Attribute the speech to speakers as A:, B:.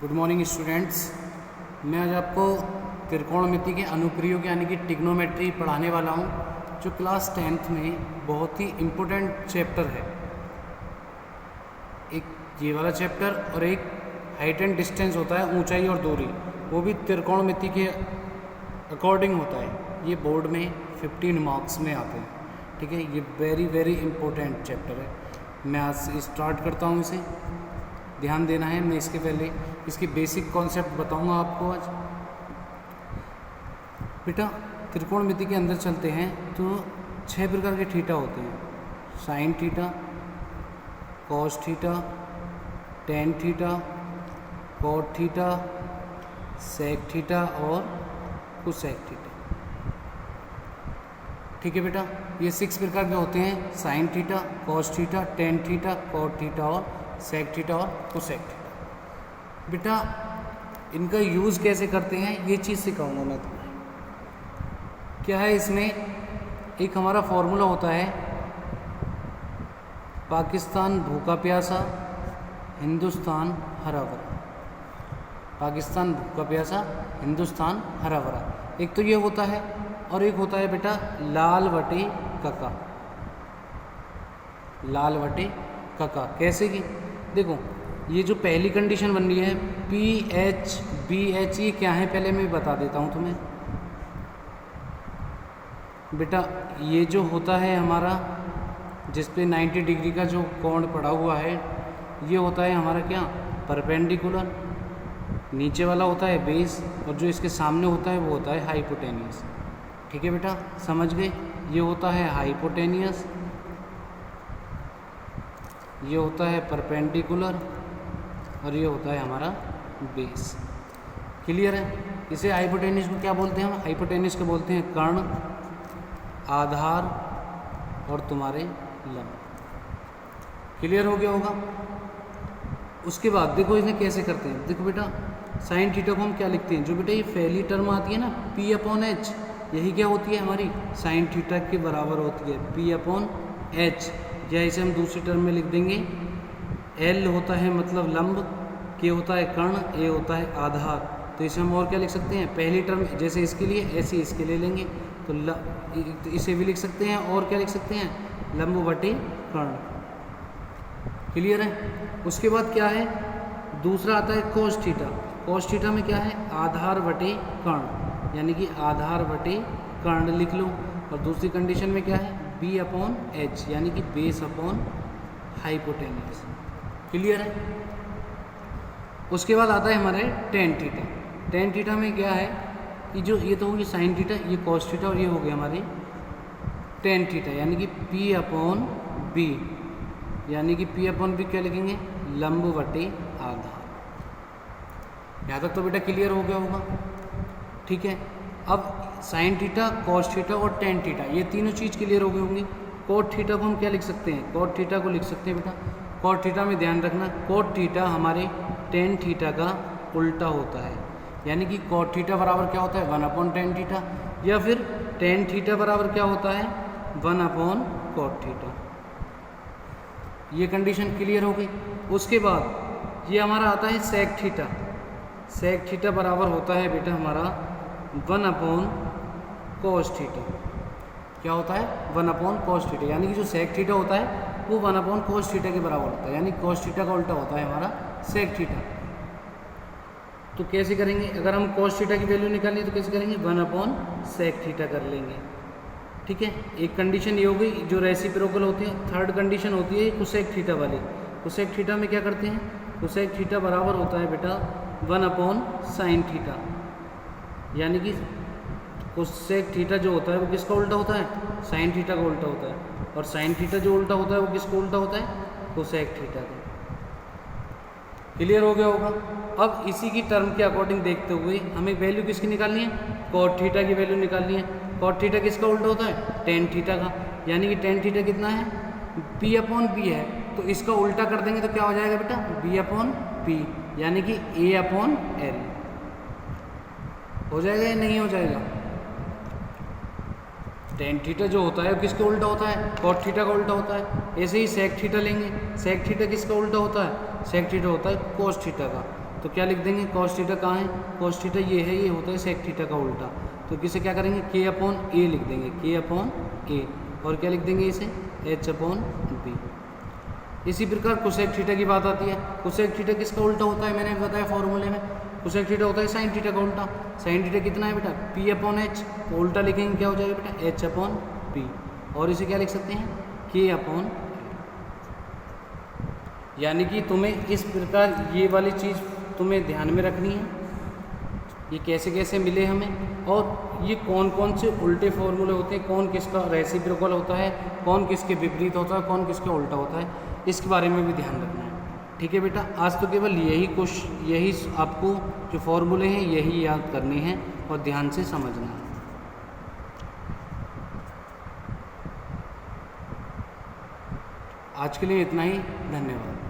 A: Good morning students. मैं आज आपको त्रिकोणमिति के अनुप्रयोग यानी कि ट्रिग्नोमेट्री पढ़ाने वाला हूं, जो क्लास 10th में बहुत ही इम्पोर्टेंट चैप्टर है। एक ये वाला चैप्टर और एक हाइट एंड डिस्टेंस होता है, ऊंचाई और दूरी, वो भी त्रिकोणमिति के अकॉर्डिंग होता है। ये बोर्ड में 15 मार्क्स में आते हैं, ठीक है। ये वेरी वेरी इम्पोर्टेंट चैप्टर है। मैं आज स्टार्ट करता हूँ, इसे ध्यान देना है। मैं इसके पहले इसकी बेसिक कॉन्सेप्ट बताऊंगा आपको आज। बेटा त्रिकोणमिति के अंदर चलते हैं तो 6 प्रकार के थीटा होते हैं: sine theta, cos theta, tan theta, cot theta, sec theta और कोसेक थीटा। ठीक है बेटा, ये 6 प्रकार के होते हैं: sine theta, cos theta, tan theta, cot theta और सेक थीटा और कोसेक थीटा। बेटा इनका यूज़ कैसे करते हैं ये चीज़ सिखाऊंगा मैं तुम्हें। क्या है इसमें, एक हमारा फॉर्मूला होता है: पाकिस्तान भूखा प्यासा, हिंदुस्तान हरा भरा। पाकिस्तान भूखा प्यासा, हिंदुस्तान हरा भरा। एक तो ये होता है, और एक होता है बेटा लाल वटे कका। लाल वटे कका कैसे की, देखो ये जो पहली कंडीशन बन रही है PH BH, ये क्या है पहले मैं बता देता हूँ तुम्हें। बेटा ये जो होता है हमारा, जिस पे 90 डिग्री का जो कोण पड़ा हुआ है, ये होता है हमारा क्या, परपेंडिकुलर। नीचे वाला होता है बेस, और जो इसके सामने होता है वो होता है हाइपोटेनियस। ठीक है बेटा, समझ गए। ये होता है हाइपोटेनियस, ये होता है परपेंडिकुलर, और ये होता है हमारा बेस। क्लियर है। इसे हाइपोटेनियस को क्या बोलते हैं हम? हाइपोटेनियस को बोलते हैं कर्ण, आधार और तुम्हारे लंब। क्लियर हो गया होगा। उसके बाद देखो इन्हें कैसे करते हैं। देखो बेटा साइन थीटा को हम क्या लिखते हैं, जो बेटा ये पहली टर्म आती है ना P/H, यही क्या होती है हमारी, साइन थीटा के बराबर होती है P/H। या इसे हम दूसरी टर्म में लिख देंगे, L होता है मतलब लंब, K होता है कर्ण, A होता है आधार। तो इसे हम और क्या लिख सकते हैं, पहली टर्म जैसे इसके लिए ऐसे इसके लिए लेंगे तो इसे भी लिख सकते हैं, और क्या लिख सकते हैं, लंब बटे कर्ण। क्लियर है। उसके बाद क्या है, दूसरा आता है कोस थीटा। कोस थीटा में क्या है, आधार बटे कर्ण, यानी कि आधार बटे कर्ण लिख लो। और दूसरी कंडीशन में क्या है, B/H, यानी कि बेस अपॉन हाइपोटेनियस। क्लियर है। उसके बाद आता है हमारे टेन थीटा। टेन थीटा में क्या है कि जो ये तो होगी साइन थीटा, ये कॉस थीटा, और ये हो गया हमारी टेन थीटा, यानी कि P/B, यानी कि P/B क्या लिखेंगे, लंब बटे आधार। यहाँ तक तो बेटा क्लियर हो गया होगा। ठीक है। अब साइन थीटा, कॉस थीटा और टेन थीटा, ये तीनों चीज़ क्लियर हो गई होंगी। कॉट थीटा को हम क्या लिख सकते हैं, कॉट थीटा को लिख सकते हैं बेटा, कॉट थीटा में ध्यान रखना, कॉट थीटा हमारे टेन थीटा का उल्टा होता है। यानी कि कॉट थीटा बराबर क्या होता है, 1/tan थीटा, या फिर टेन थीटा बराबर क्या होता है, 1/cot थीटा। ये कंडीशन क्लियर हो गई। उसके बाद ये हमारा आता है सेक थीटा। सेक थीटा बराबर होता है बेटा हमारा 1/cos थीटा। क्या होता है, 1/cos थीटा, यानी कि जो सेक थीटा होता है वो 1/cos थीटा के बराबर होता है, यानी cos थीटा का उल्टा होता है हमारा सेक थीटा। तो कैसे करेंगे, अगर हम cos थीटा की वैल्यू निकालें तो कैसे करेंगे, 1/sec थीटा कर लेंगे। ठीक है। एक कंडीशन ये हो गई जो रेसिप्रोकल होती है। थर्ड कंडीशन होती है कोसेक थीटा वाली। कोसेक थीटा में क्या करते हैं, कोसेक थीटा बराबर होता है बेटा 1/sin थीटा, यानी कि कोसेक थीटा जो होता है वो किसका उल्टा होता है, साइन थीटा का उल्टा होता है। और साइन थीटा जो उल्टा होता है वो किसका उल्टा होता है, कोसेक थीटा का। क्लियर हो गया होगा। अब इसी की टर्म के अकॉर्डिंग देखते हुए हमें वैल्यू किसकी निकालनी है, कॉट थीटा की वैल्यु निकालनी है। कॉट थीटा किसका उल्टा होता है, टेन थीटा का, यानी कि टेन थीटा कितना है, P/B है। तो इसका उल्टा कर देंगे तो क्या हो जाएगा बेटा, B/P, यानी कि A/L हो जाएगा या नहीं हो जाएगा। टेन थीटा जो होता है वो किसका उल्टा होता है, कॉट थीटा का उल्टा होता है। ऐसे ही सेक थीटा लेंगे, सेक थीटा किसका उल्टा होता है, सेक थीटा होता है कोस थीटा का, तो क्या लिख देंगे, कॉस थीटा कहाँ है, कॉस थीटा ये है, ये होता है सेक थीटा का उल्टा। तो किसे क्या करेंगे, के अपॉन ए लिख देंगे, के अपॉन ए, और क्या लिख देंगे इसे, एच अपॉन बी। इसी प्रकार कोसेक थीटा की बात आती है। कोसेक थीटा किसका उल्टा होता है, मैंने बताया फॉर्मूले में, कोसेक थीटा होता है साइन थीटा का उल्टा। साइन थीटा कितना है बेटा, पी अपॉन एच, उल्टा लिखेंगे क्या हो जाएगा बेटा, एच अपॉन पी, और इसे क्या लिख सकते हैं, के अपॉन। यानी कि तुम्हें इस प्रकार ये वाली चीज़ तुम्हें ध्यान में रखनी है, ये कैसे कैसे मिले हमें, और ये कौन कौन से उल्टे फॉर्मूले होते हैं, कौन किसका रेसिप्रोकल होता है, कौन किसके विपरीत होता है, कौन किसके उल्टा होता है, इसके बारे में भी ध्यान रखना है। ठीक है बेटा, आज तो केवल यही आपको जो फॉर्मूले हैं यही याद करने हैं और ध्यान से समझना है। आज के लिए इतना ही, धन्यवाद।